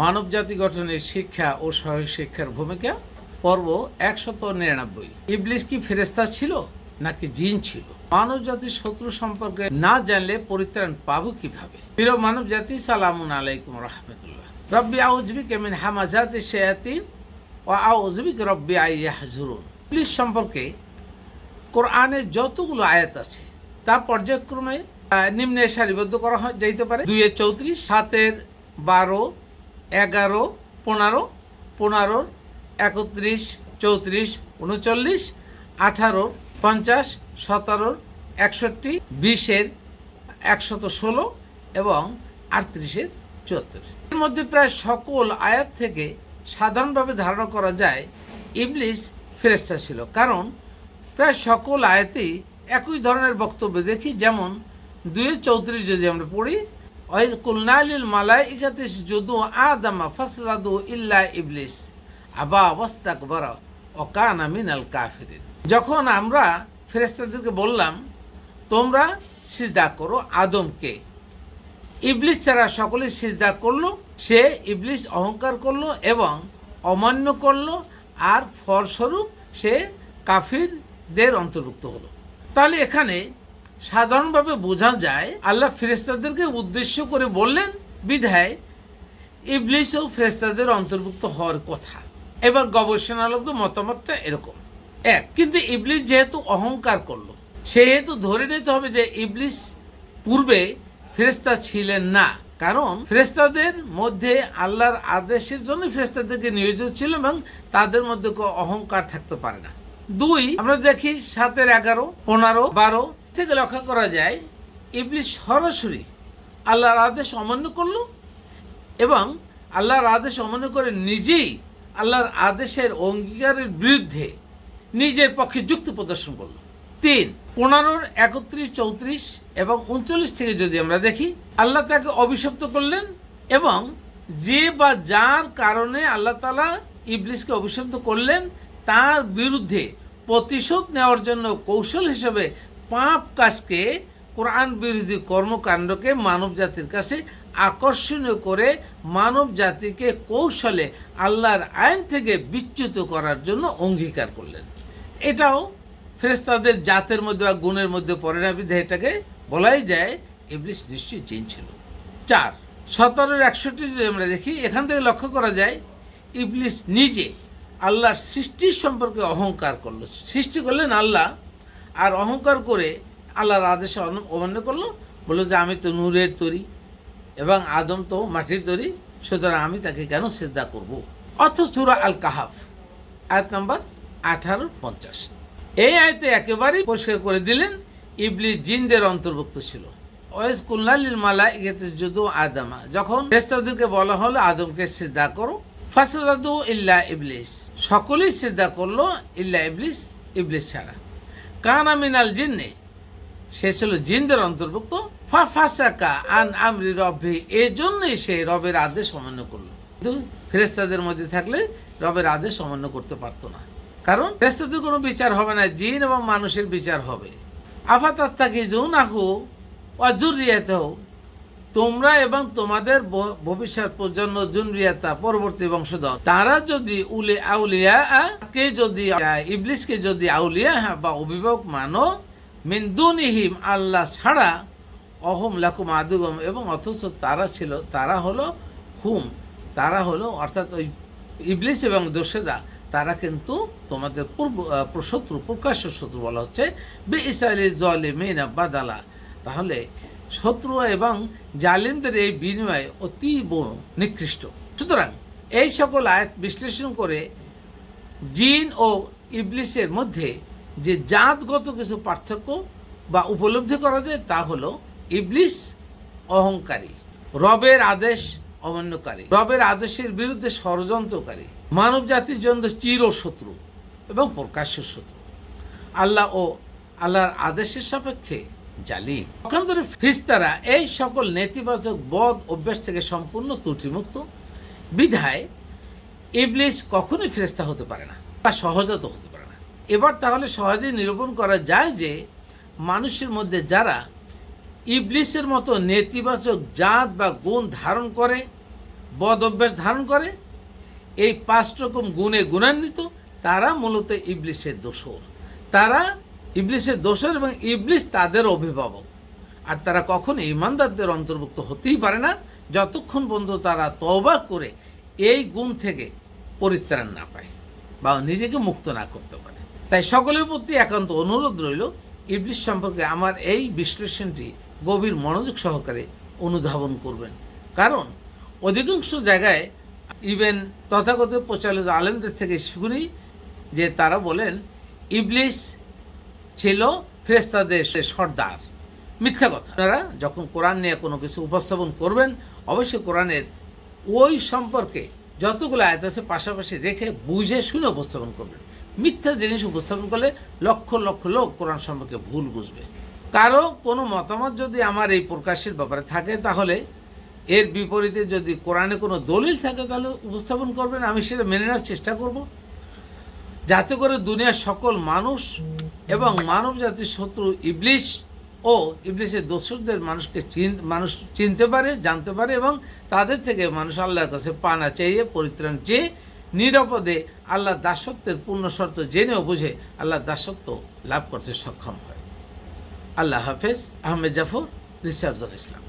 মানব জাতি গঠনের শিক্ষা ও সহায়ক শিক্ষার ভূমিকা, পর্ব 199। ইবলিস কি ফেরেশতা ছিল নাকি জিন ছিল? মানব জাতির শত্রু সম্পর্কে না জানলে পরিত্রাণ পাবো কিভাবে? প্রিয় মানব জাতি, সালামুন আলাইকুম রাহমাতুল্লাহ। রব্বি আউযু বিকা মিন হামাযাতিশ শায়াতিন ওয়া আউযু বিকা রব্বি আইয়াহজুরুন। ইবলিস সম্পর্কে কোরআনের যতগুলো আয়াত আছে তা পর্যায়ক্রমে নিম্নে সারিবদ্ধ করা যাইতে পারে। 2-34, 7-12, 11, 15, 15, 31, 34, 39, 18, 50, 17, 61, 20, 116 এবং 38, 74। এর মধ্যে প্রায় সকল আয়াত থেকে সাধারণভাবে ধারণা করা যায় ইবলিস ফেরেশতা ছিল, কারণ প্রায় সকল আয়াতেই একই ধরনের বক্তব্য দেখি। যেমন 2-34 যদি আমরা পড়ি, ওয়াইজ কুলনা লিল মালাইকাতি ইসজুদু আদামা ফাসজাদু ইল্লা ইবলিস আবা ওয়াস্তাকবারা ওয়া কানা মিনাল কাফিরিন। যখন আমরা ফেরেশতাদেরকে বললাম তোমরা সিজদা করো আদমকে, ইবলিস ছাড়া সকলে সিজদা করলো, সে ইবলিস অহংকার করলো এবং অমান্য করলো, আর ফলস্বরূপ সে কাফিরদের অন্তর্ভুক্ত হলো। তাহলে এখানে সাধারণভাবে বোঝা যায় আল্লাহ ফেরেশতাদেরকে উদ্দেশ্য করে বললেন বিধায় ইবলিস ও ফেরেশতাদের অন্তর্ভুক্ত হওয়ার কথা। এবার গবেষণালব্ধ মতামতটা এরকম এক, কিন্তু ইবলিস যেহেতু অহংকার করলো, সেহেতু ধরে নিতে হবে যে ইবলিস পূর্বে ফেরেশতা ছিলেন না, কারণ ফেরেশতাদের মধ্যে আল্লাহর আদেশের জন্য ফেরেশতাদেরকে নিয়োজিত ছিল এবং তাদের মধ্যে অহংকার থাকতে পারে না। 2, আমরা দেখি 7-11, 15, 12 থেকে লক্ষ্য করা যায় ইবলিস সরাসরি আল্লাহর আদেশ অমান্য করলো এবং আল্লাহর আদেশ অমান্য করে নিজেই আল্লাহর আদেশের অঙ্গীকারের বিরুদ্ধে নিজের পক্ষে যুক্তি প্রদর্শন করলো। 3, 15, 31, 34 এবং 39 থেকে যদি আমরা দেখি, আল্লাহ তাকে অভিশপ্ত করলেন এবং যে বা যার কারণে আল্লাহ তাআলা ইবলিসকে অভিশপ্ত করলেন তার বিরুদ্ধে প্রতিশোধ নেওয়ার জন্য কৌশল হিসেবে পাপ কাজকে, কোরআন বিরোধী কর্মকাণ্ডকে মানব জাতির কাছে আকর্ষণীয় করে মানব জাতিকে কৌশলে আল্লাহর আইন থেকে বিচ্যুত করার জন্য অঙ্গীকার করলেন। এটাও ফেরেশতাদের জাতের মধ্যে বা গুণের মধ্যে পড়ে না, বিধায় এটাকে বলাই যায় ইবলিস নিশ্চয়ই জিন ছিল। 4, 17-61 যদি আমরা দেখি, এখান থেকে লক্ষ্য করা যায় ইবলিস নিজে আল্লাহর সৃষ্টির সম্পর্কে অহংকার করলো। সৃষ্টি করলেন আল্লাহ, আর অহংকার করে আল্লাহর আদেশে অমান্য করলো, বললো যে আমি তো নূরের তৈরি এবং আদম তো মাটির তৈরি, সুতরাং আমি তাকে কেন সিজদা করব। অথচ সূরা আল কাহাফ আয়াত নম্বর 18-50, এই আয়াতে একেবারেই পরিষ্কার করে দিলেন ইবলিস জিনদের অন্তর্ভুক্ত ছিল। ওয়াইজ কুলনা লিল মালাইকাতি ইসজুদু আদামা, যখন ফেরেশতাদেরকে বলা হলো আদমকে সিজদা করো, ফাসজাদু ইল্লা ইবলিস, সকলেই সিজদা করলো ইল্লা ইবলিস, ইবলিস ছাড়া। কানা মিনাল জিন্নে, সে ছিল জিনদের অন্তর্ভুক্ত। ফাসাকা আন আমরি রব্বি, এই জন্যই সে রবের আদেশ অমান্য করলো। কিন্তু ফেরেশতাদের মধ্যে থাকলে রবের আদেশ অমান্য করতে পারতো না, কারণ ফেরেশতাদের কোনো বিচার হবে না, জিন এবং মানুষের বিচার হবে। আফাতাত্তাখিজুনাহু ওয়া যুররিয়াতাহু, তোমরা এবং তোমাদের ভবিষ্যৎ প্রজন্ম, যুররিয়াতা পরবর্তী বংশধর, তারা যদি উলে আউলিয়া কে যদি ইবলিসকে যদি আউলিয়া বা অভিভাবক মানো, মিন দুনিহিম, আল্লাহ ছাড়া, অহম লাকুম আদুগম, এবং অথচ তারা হলো অর্থাৎ ওই ইবলিস এবং দোষেরা, তারা কিন্তু তোমাদের শত্রু, প্রকাশ্য শত্রু বলা হচ্ছে। বিইসালিল জালিমিনা বাদালা, তাহলে শত্রু এবং জালিমদের এই বিনিময় অতীব নিকৃষ্ট। সুতরাং এই সকল আয়াত বিশ্লেষণ করে জিন ও ইবলিসের মধ্যে যে জাতগত কিছু পার্থক্য বা উপলব্ধি করা যায়, তা হলো ইবলিস অহংকারী, রবের আদেশ অমান্যকারী, রবের আদেশের বিরুদ্ধে ষড়যন্ত্রকারী, মানব জাতির জন্য চিরশত্রু এবং প্রকাশ্য শত্রু, আল্লাহ ও আল্লাহর আদেশের সাপেক্ষে জালিম। পক্ষান্তরে ফেরেশতারা এই সকল নেতিবাচক বদ অভ্যাস থেকে সম্পূর্ণ ত্রুটিমুক্ত, বিধায় ইবলিস কখনোই ফেরেশতা হতে পারে না বা সহজাত হতে পারে না। এবার তাহলে সহজেই নিরূপণ করা যায় যে মানুষের মধ্যে যারা ইবলিসের মতো নেতিবাচক জাত বা গুণ ধারণ করে বদ অভ্যাস ধারণ করে, এই 5 রকম গুণে গুণান্বিত, তারা মূলত ইবলিসের দোসর। তারা ইবলিসের দোসর এবং ইবলিস তাদের অভিভাবক। আর তারা কখনো ঈমানদারদের অন্তর্ভুক্ত হতেই পারে না যতক্ষণ পর্যন্ত তারা তওবা করে এই গুণ থেকে পরিত্রাণ না পায় বা নিজেকে মুক্ত না করতে পারে। তাই সকলের প্রতি একান্ত অনুরোধ রইল, ইবলিস সম্পর্কে আমার এই বিশ্লেষণটি গভীর মনোযোগ সহকারে অনুধাবন করবেন। কারণ অধিকাংশ জায়গায় ইভেন তথাগত প্রচলিত আলেমদের থেকে শুনি যে তারা বলেন ইবলিস ছিল ফেরেশতাদের সর্দার। মিথ্যা কথা। আপনারা যখন কোরআন নিয়ে কোনো কিছু উপস্থাপন করবেন, অবশ্যই কোরআনের ওই সম্পর্কে যতগুলো আয়াত আছে পাশাপাশি রেখে বুঝে শুনে উপস্থাপন করবেন। মিথ্যা জিনিস উপস্থাপন করলে লক্ষ লক্ষ লোক কোরআন সম্পর্কে ভুল বুঝবে। কারো কোনো মতামত যদি আমার এই প্রকাশের ব্যাপারে থাকে, তাহলে এর বিপরীতে যদি কোরআনে কোনো দলিল থাকে তাহলে উপস্থাপন করবেন, আমি সেটা মেনে নেওয়ার চেষ্টা করব, যাতে করে দুনিয়ার সকল মানুষ এবং মানব জাতির শত্রু ইবলিস ও ইবলিসের দোসরদের মানুষ চিনতে পারে, জানতে পারে এবং তাদের থেকে মানুষ আল্লাহর কাছে পানা চেয়ে পরিত্রাণ চেয়ে নিরাপদে আল্লাহর দাসত্বের পূর্ণ শর্ত জেনেও বুঝে আল্লাহর দাসত্ব লাভ করতে সক্ষম হয়। আল্লাহ হাফেজ। আহমেদ জাফর, রিসার্চ ইসলাম।